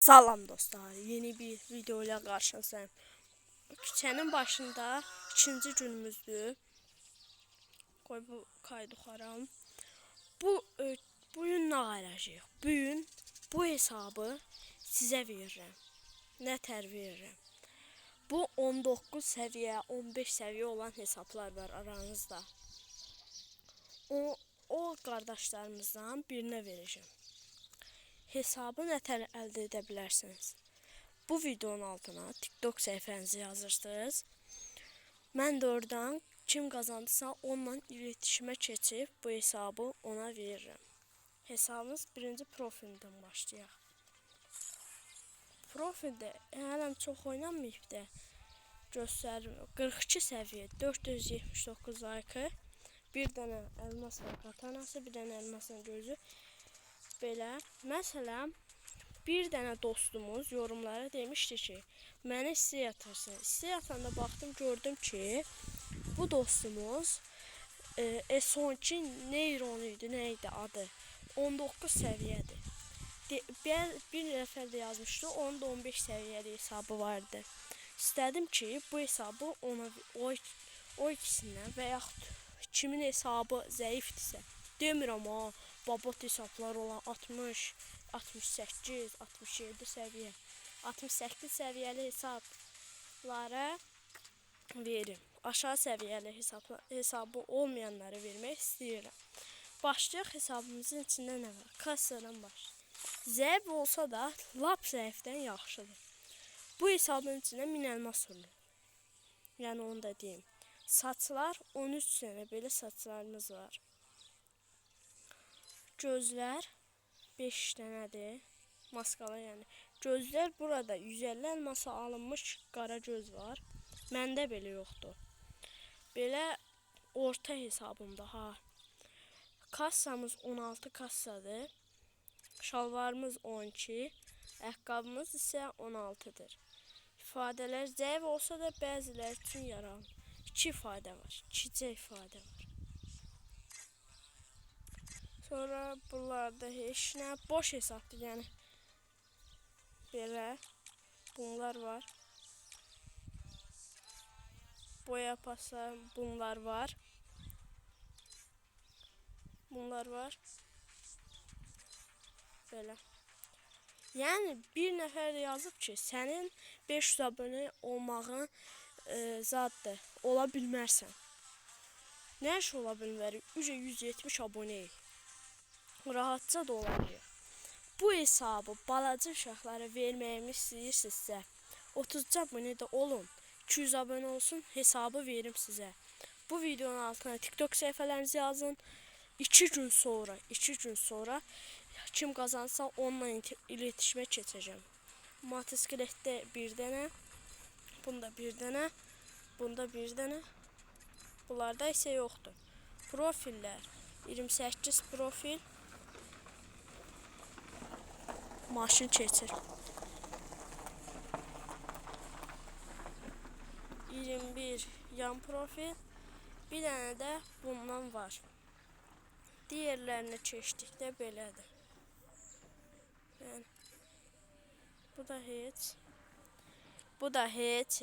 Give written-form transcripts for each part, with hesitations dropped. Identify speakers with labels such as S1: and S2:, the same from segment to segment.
S1: Salam dostlar, yeni bir video ile karşınızdayım. Küçənin başında ikinci günümüzdür. Qoy bu kaydı xaram. Bugün nə ayıracağıq? Bugün bu hesabı sizə verirəm. Nətər verirəm? Bu 19 səviyyə, 15 səviyyə olan hesablar var aranızda. O qardaşlarımızdan birinə verəcəm. Hesabı nətər əldə edə bilərsiniz? Bu videonun altına TikTok səhifənizi yazırsınız. Mən də oradan kim qazandısa onunla iletişimə keçib bu hesabı ona verirəm. Hesabımız birinci profildən başlayaq. Profildə hələm çox oynanmayıb da göstərim. 42 səviyyə, 479 like, bir dənə elmasla katanası, bir dənə elmasla gözü. Belə, məsələn, bir dənə dostumuz yorumlara demişdi ki, məni istəyə atarsın. İstəyə atanda baxdım, gördüm ki, bu dostumuz S12 Neyron idi, nə idi adı? 19 səviyyədir. Bir nəfər də yazmışdı, onun da 15 səviyyəli hesabı vardı. İstədim ki, bu hesabı o ikisindən və yaxud kimin hesabı zəifdirsə, demirəm ha, babat hesablar olan 60, 68, 67 səviyyə, 68 səviyyəli hesablara verim. Aşağı səviyyəli hesabı olmayanları vermək istəyirəm. Başlayaq, hesabımızın içində nə var? Kassadan başlayaq. Zəif olsa da lap zəifdən yaxşıdır. Bu hesabın içində 1000 elmas olur. Yəni onu da deyim. Saçlar 13 sənə belə saçlarımız var. Gözlər 5 dənədir. Maskalı yəni. Gözlər burada 150 elmasa alınmış qara göz var. Məndə belə yoxdur. Belə orta hesabımda ha. Kassamız 16 kassadır. Şalvarımız 12. Ayaqqabımız isə 16'dır. İfadələr zəif olsa da bəziləri üçün yararlı. 2 ifadə var. 2 ifadə var. Sonra bunlarda heç nə boş hesabdır, yəni belə bunlar var. Boya pasa bunlar var. Bunlar var. Belə. Yəni bir nəfər də yazıb ki, sənin 500 abunə olmağın zaddır, ola bilmərsən. Nə iş ola bilmərik? 170 abunəyik. Rahatca da olacaq. Bu hesabı balaca uşaqlara verməyimi istəyirsinizsə, 30 abunə də olun, 200 abunə olsun, hesabı verim sizə. Bu videonun altına TikTok səhifələrinizi yazın. 2 gün sonra kim qazansa onunla iletişimə keçəcəm. Motosikletdə bir dənə, bunda bir dənə, bunda bir dənə, bunlarda isə yoxdur. Profillər 28 profil, maşın keçir. 21 yan profil, bir dənə də bundan var. Diğerlərini keçdikdə belədir. Yəni, bu da heç. Bu da heç.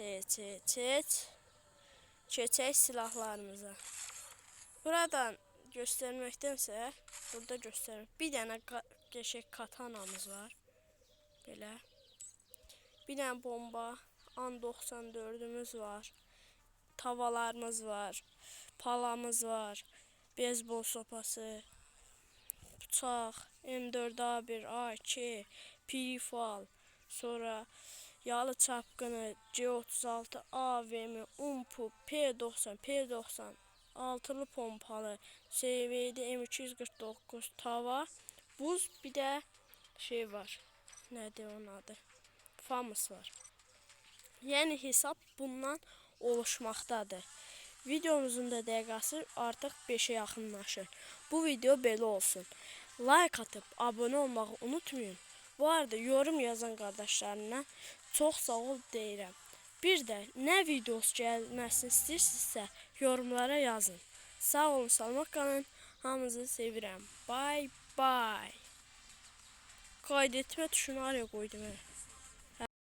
S1: Keçək silahlarımıza. Buradan göstərməkdənsə, burada göstərim. Bir dənə qəşəng katanamız var. Belə. Bir dənə bomba, An-94'ümüz var. Tavalarımız var. Palamız var. Beyzbol sopası. Bıçaq, M4A1, A2, Pifal. Sonra yalı çapqını, C36, AVM, UMPU, P90, altılı pompalı, CVD, M249, tava, buz, bir də şey var. Nədir onun adı? Famous var. Yəni hesab bundan oluşmaqdadır. Videomuzun da dəqiqəsi artıq 5'e yaxınlaşır. Bu video belə olsun. Like atıp abone olmağı unutmayın. Bu arada yorum yazan qardaşlarına çox sağ ol deyirəm. Bir də nə videosu gəlməsini istəyirsinizsə yorumlara yazın. Sağ olun, salamat qalın. Hamınızı sevirəm. Bye bye. Kaydetmə tuşunu araya qoydum.